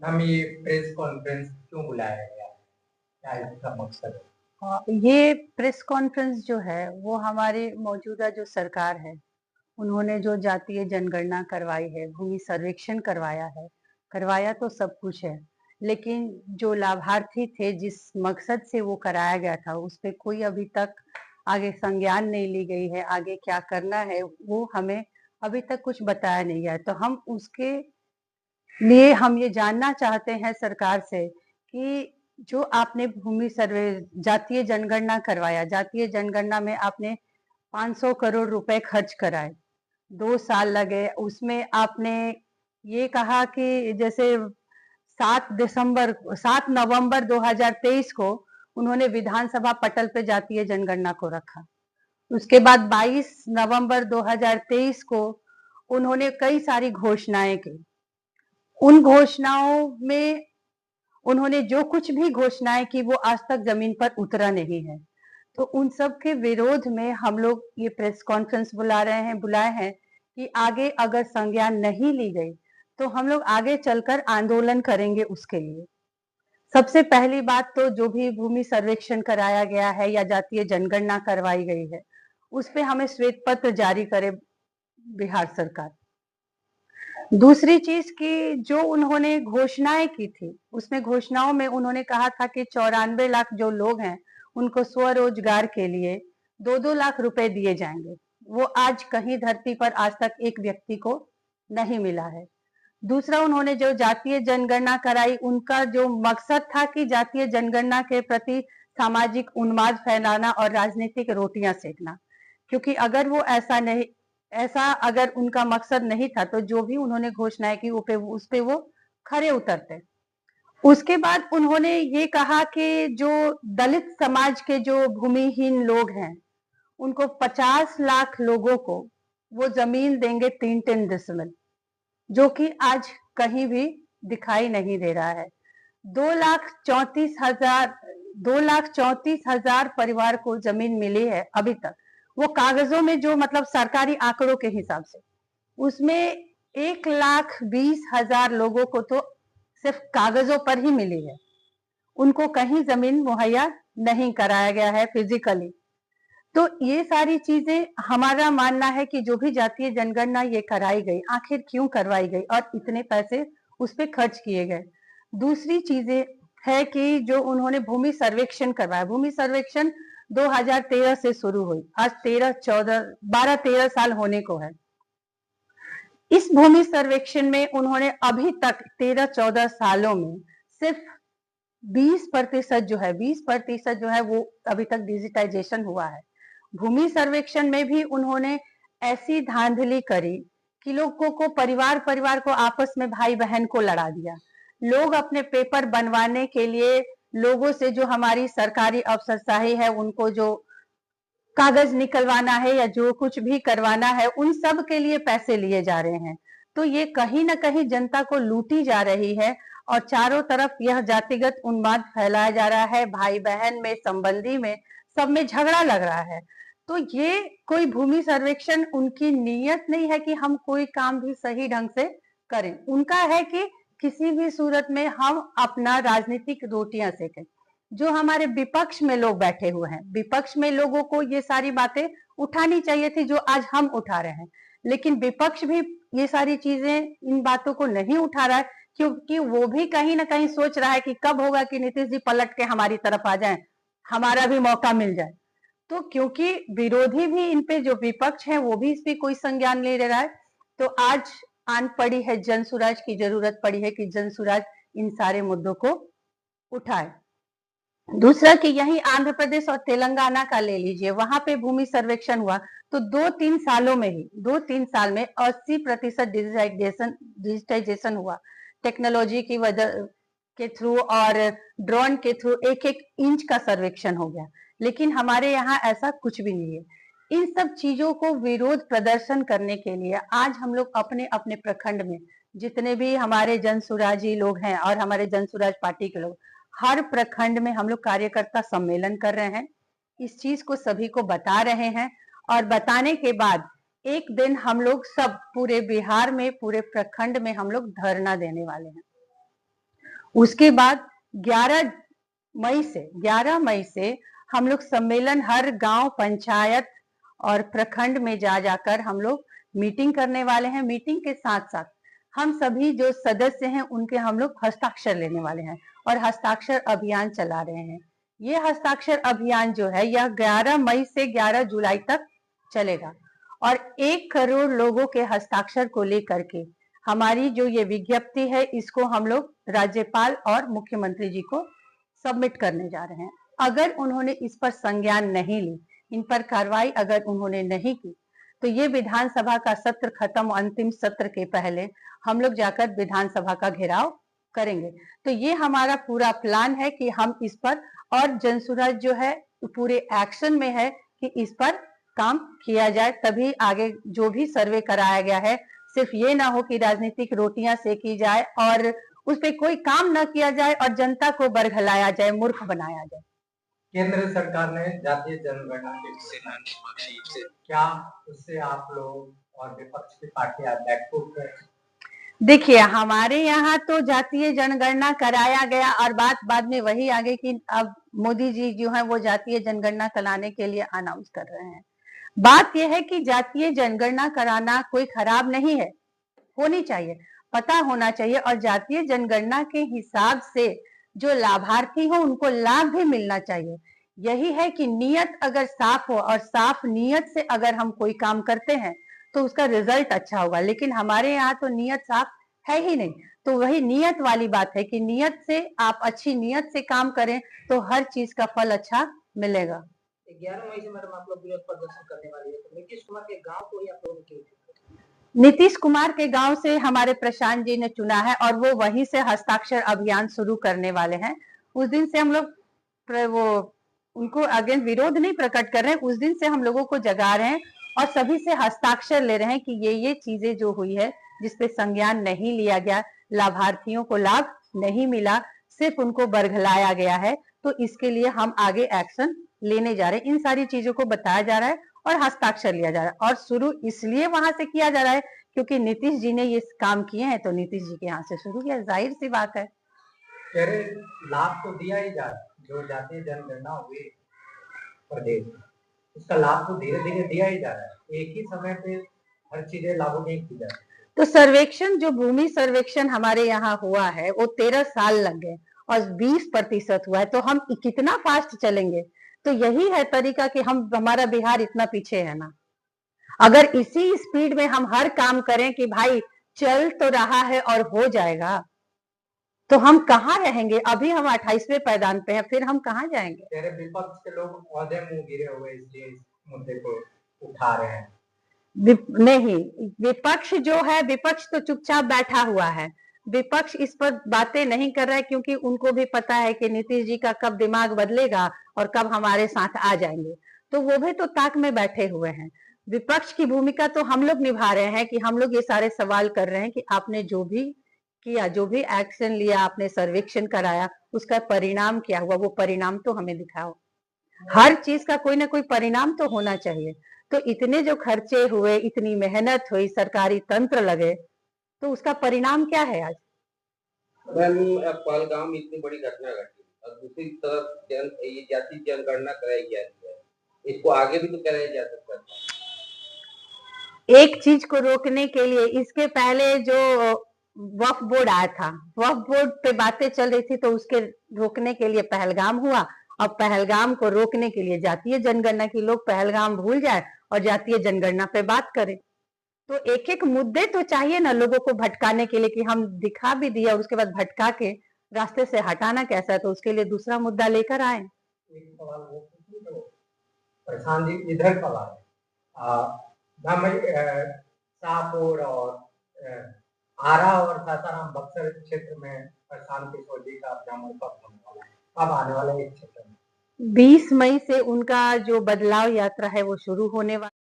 हम ये press conference क्यों बुलाया गया? क्या इसका मकसद है? ये प्रेस कॉन्फ्रेंस जो है वो हमारी मौजूदा जो सरकार है, उन्होंने जो जातीय जनगणना करवाई है, भूमि सर्वेक्षण करवाया है, करवाया तो सब कुछ है, लेकिन जो लाभार्थी थे जिस मकसद से वो कराया गया था उस पे कोई अभी तक आगे संज्ञान नहीं ली गई है। आगे क्या करना है वो हमें अभी तक कुछ बताया नहीं गया है। तो हम उसके लिए हम ये जानना चाहते हैं सरकार से कि जो आपने भूमि सर्वे जातीय जनगणना करवाया, जातीय जनगणना में आपने 500 करोड़ रुपए खर्च कराए, 2 साल लगे, उसमें आपने ये कहा कि जैसे 7 नवंबर 2023 को उन्होंने विधानसभा पटल पे जातीय जनगणना को रखा। उसके बाद 22 नवंबर 2023 को उन्होंने कई सारी घोषणाएं की। उन घोषणाओं में उन्होंने जो कुछ भी घोषणाएं की वो आज तक जमीन पर उतरा नहीं है। तो उन सब के विरोध में हम लोग ये प्रेस कॉन्फ्रेंस बुलाए हैं कि आगे अगर संज्ञान नहीं ली गई तो हम लोग आगे चलकर आंदोलन करेंगे उसके लिए। सबसे पहली बात तो जो भी भूमि सर्वेक्षण कराया गया है या जातीय जनगणना करवाई गई है उस पे हमें श्वेत पत्र जारी करे बिहार सरकार। दूसरी चीज की जो उन्होंने घोषणाएं की थी उसमें घोषणाओं में उन्होंने कहा था कि 94 लाख जो लोग हैं उनको स्वरोजगार के लिए 2-2 लाख रुपए दिए जाएंगे। वो आज कहीं धरती पर आज तक एक व्यक्ति को नहीं मिला है। दूसरा, उन्होंने जो जातीय जनगणना कराई उनका जो मकसद था कि जातीय जनगणना के प्रति सामाजिक उन्माद फैलाना और राजनीतिक रोटियां सेकना, क्योंकि अगर वो ऐसा अगर उनका मकसद नहीं था तो जो भी उन्होंने घोषणाएं की उस पे वो खरे उतरते। उसके बाद उन्होंने ये कहा कि जो दलित समाज के जो भूमिहीन लोग हैं उनको 50 लाख लोगों को वो जमीन देंगे 3-3 डिसमिल, जो कि आज कहीं भी दिखाई नहीं दे रहा है। 2,34,000 परिवार को जमीन मिली है अभी तक। वो कागजों में जो मतलब सरकारी आंकड़ों के हिसाब से उसमें 1,20,000 लोगों को तो सिर्फ कागजों पर ही मिली है, उनको कहीं जमीन मुहैया नहीं कराया गया है फिजिकली। तो ये सारी चीजें हमारा मानना है कि जो भी जातीय जनगणना ये कराई गई आखिर क्यों करवाई गई और इतने पैसे उस पर खर्च किए गए। दूसरी चीजें है कि जो उन्होंने भूमि सर्वेक्षण करवाया, भूमि सर्वेक्षण 2013 से शुरू हुई, आज 12-13 साल होने को है। इस भूमि सर्वेक्षण में उन्होंने अभी तक 13-14 सालों में सिर्फ 20% जो है वो अभी तक डिजिटाइजेशन हुआ है। भूमि सर्वेक्षण में भी उन्होंने ऐसी धांधली करी कि लोगों को परिवार परिवार को आपस में भाई बहन को लड़ा दिया। लोग अपने पेपर बनवाने के लिए लोगों से जो हमारी सरकारी अफसरशाही है उनको जो कागज निकलवाना है या जो कुछ भी करवाना है उन सब के लिए पैसे लिए जा रहे हैं। तो ये कहीं ना कहीं जनता को लूटी जा रही है और चारों तरफ यह जातिगत उन्माद फैलाया जा रहा है, भाई बहन में, संबंधी में, सब में झगड़ा लग रहा है। तो ये कोई भूमि सर्वेक्षण उनकी नीयत नहीं है कि हम कोई काम भी सही ढंग से करें। उनका है कि किसी भी सूरत में हम अपना राजनीतिक रोटियां सेकें। जो हमारे विपक्ष में लोग बैठे हुए हैं, विपक्ष में लोगों को ये सारी बातें उठानी चाहिए थी जो आज हम उठा रहे हैं, लेकिन विपक्ष भी ये सारी चीजें इन बातों को नहीं उठा रहा है, क्योंकि वो भी कहीं ना कहीं सोच रहा है कि कब होगा कि नीतीश जी पलट के हमारी तरफ आ जाएं, हमारा भी मौका मिल जाए। तो क्योंकि विरोधी भी इन पे जो विपक्ष है वो भी इस पे कोई संज्ञान नहीं ले रहा है, तो आज आन पड़ी है जन सुराज की जरूरत पड़ी है कि जन सुराज इन सारे मुद्दों को उठाए। दूसरा कि यही आंध्र प्रदेश और तेलंगाना का ले लीजिए, वहां पे भूमि सर्वेक्षण हुआ तो 2-3 साल में 80% डिजिटाइजेशन हुआ टेक्नोलॉजी की वजह के थ्रू, और ड्रोन के थ्रू एक एक इंच का सर्वेक्षण हो गया। लेकिन हमारे यहाँ ऐसा कुछ भी नहीं है। इन सब चीजों को विरोध प्रदर्शन करने के लिए आज हम लोग अपने अपने प्रखंड में जितने भी हमारे जनसुराजी लोग हैं और हमारे जनसुराज पार्टी के लोग, हर प्रखंड में हम लोग कार्यकर्ता सम्मेलन कर रहे हैं, इस चीज को सभी को बता रहे हैं। और बताने के बाद एक दिन हम लोग सब पूरे बिहार में पूरे प्रखंड में हम लोग धरना देने वाले हैं। उसके बाद 11 मई से हम लोग सम्मेलन हर गांव, पंचायत और प्रखंड में जाकर हम लोग मीटिंग करने वाले हैं। मीटिंग के साथ साथ हम सभी जो सदस्य हैं उनके हम लोग हस्ताक्षर लेने वाले हैं और हस्ताक्षर अभियान चला रहे हैं। ये हस्ताक्षर अभियान जो है यह 11 मई से 11 जुलाई तक चलेगा और 1 करोड़ लोगों के हस्ताक्षर को लेकर के हमारी जो ये विज्ञप्ति है इसको हम लोग राज्यपाल और मुख्यमंत्री जी को सबमिट करने जा रहे हैं। अगर उन्होंने इस पर संज्ञान नहीं ली, इन पर कार्रवाई अगर उन्होंने नहीं की, तो ये विधानसभा का सत्र खत्म, अंतिम सत्र के पहले हम लोग जाकर विधानसभा का घेराव करेंगे। तो ये हमारा पूरा प्लान है कि हम इस पर, और जनसुराज जो है पूरे एक्शन में है कि इस पर काम किया जाए, तभी आगे जो भी सर्वे कराया गया है सिर्फ ये ना हो कि राजनीतिक रोटियां सेकी जाए और उस पर कोई काम न किया जाए और जनता को बरगलाया जाए, मूर्ख बनाया जाए। केंद्र सरकार ने जातीय जनगणना के क्या उससे आप लोग और विपक्ष की पार्टियां बैकफुट है? देखिए, हमारे यहाँ तो जातीय जनगणना कराया गया और बात बाद में वही आ गई कि अब मोदी जी जो है वो जातीय जनगणना कराने के लिए अनाउंस कर रहे हैं। बात यह है कि जातीय जनगणना कराना कोई खराब नहीं है, होनी चाहिए, पता होना चाहिए और जातीय जनगणना के हिसाब से जो लाभार्थी हो उनको लाभ भी मिलना चाहिए। यही है कि नियत अगर साफ हो और साफ नियत से अगर हम कोई काम करते हैं तो उसका रिजल्ट अच्छा होगा, लेकिन हमारे यहाँ तो नियत साफ है ही नहीं। तो वही नियत वाली बात है कि नियत से आप अच्छी नियत से काम करें तो हर चीज का फल अच्छा मिलेगा। 11 मई से मैडम आप लोग विरोध प्रदर्शन करने वाली है, तो नीतीश कुमार के गांव को ही आप लोगों ने नीतीश कुमार के गांव से हमारे प्रशांत जी ने चुना है और वो वहीं से हस्ताक्षर अभियान शुरू करने वाले हैं। उस दिन से हम लोग वो उनको अगेंस्ट विरोध नहीं प्रकट कर रहे हैं, उस दिन से हम लोगों को जगा रहे हैं और सभी से हस्ताक्षर ले रहे हैं कि ये चीजें जो हुई है जिसपे संज्ञान नहीं लिया गया, लाभार्थियों को लाभ नहीं मिला, सिर्फ उनको बरगलाया गया है, तो इसके लिए हम आगे एक्शन लेने जा रहे हैं। इन सारी चीजों को बताया जा रहा है और हस्ताक्षर लिया जा रहा है और शुरू इसलिए वहां से किया जा रहा है क्योंकि नीतीश जी ने ये काम किए हैं, तो नीतीश जी के यहाँ से शुरू किया, जाहिर सी बात है। लाभ तो दिया ही जा रहा है, जो जातीय जनगणना हुई प्रदेश में उसका लाभ तो धीरे धीरे दिया ही जा रहा है, एक ही समय पे हर चीजें लागू नहीं की जा रही। तो सर्वेक्षण, जो भूमि सर्वेक्षण हमारे यहाँ हुआ है वो 13 साल लग गए और 20% हुआ है, तो हम कितना फास्ट चलेंगे? तो यही है तरीका कि हमारा बिहार इतना पीछे है ना। अगर इसी स्पीड में हम हर काम करें कि भाई चल तो रहा है और हो जाएगा, तो हम कहाँ रहेंगे? अभी हम 28वें पायदान पे हैं, फिर हम कहाँ जाएंगे? तेरे विपक्ष के लोग औहदे मुंह गिरे हुए इसलिए इस मुद्दे को उठा रहे हैं। नहीं, विपक्ष जो है, विपक्ष तो चुपचाप बैठा हुआ है, विपक्ष इस पर बातें नहीं कर रहा है क्योंकि उनको भी पता है कि नीतीश जी का कब दिमाग बदलेगा और कब हमारे साथ आ जाएंगे, तो वो भी तो ताक में बैठे हुए हैं। विपक्ष की भूमिका तो हम लोग निभा रहे हैं कि हम लोग ये सारे सवाल कर रहे हैं कि आपने जो भी किया, जो भी एक्शन लिया, आपने सर्वेक्षण कराया, उसका परिणाम क्या हुआ, वो परिणाम तो हमें दिखाओ। हर चीज का कोई ना कोई परिणाम तो होना चाहिए। तो इतने जो खर्चे हुए, इतनी मेहनत हुई, सरकारी तंत्र लगे, तो उसका परिणाम क्या है आज? मैम, पहलगाम में इतनी बड़ी घटना घटी और दूसरी तरफ ये जातीय जनगणना कराई जा रही है, इसको आगे भी तो कराया जा सकता है। एक चीज को रोकने के लिए, इसके पहले जो वक्फ बोर्ड आया था, वक्फ बोर्ड पे बातें चल रही थी, तो उसके रोकने के लिए पहलगाम हुआ और पहलगाम को रोकने के लिए जातीय जनगणना की, लोग पहलगाम भूल जाए और जातीय जनगणना पे बात करें। तो एक एक मुद्दे तो चाहिए ना लोगों को भटकाने के लिए कि हम दिखा भी दिया और उसके बाद भटका के रास्ते से हटाना कैसा है, तो उसके लिए दूसरा मुद्दा लेकर आए। एक सवाल वो तो प्रशांत जी इधर सवाल है, शाहपुर और आरा और सासाराम बक्सर क्षेत्र में प्रशांत किशोर जी का भ्रमण कब होने वाला है, कब आने वाला है इस क्षेत्र में? 20 मई से उनका जो बदलाव यात्रा है वो शुरू होने वाला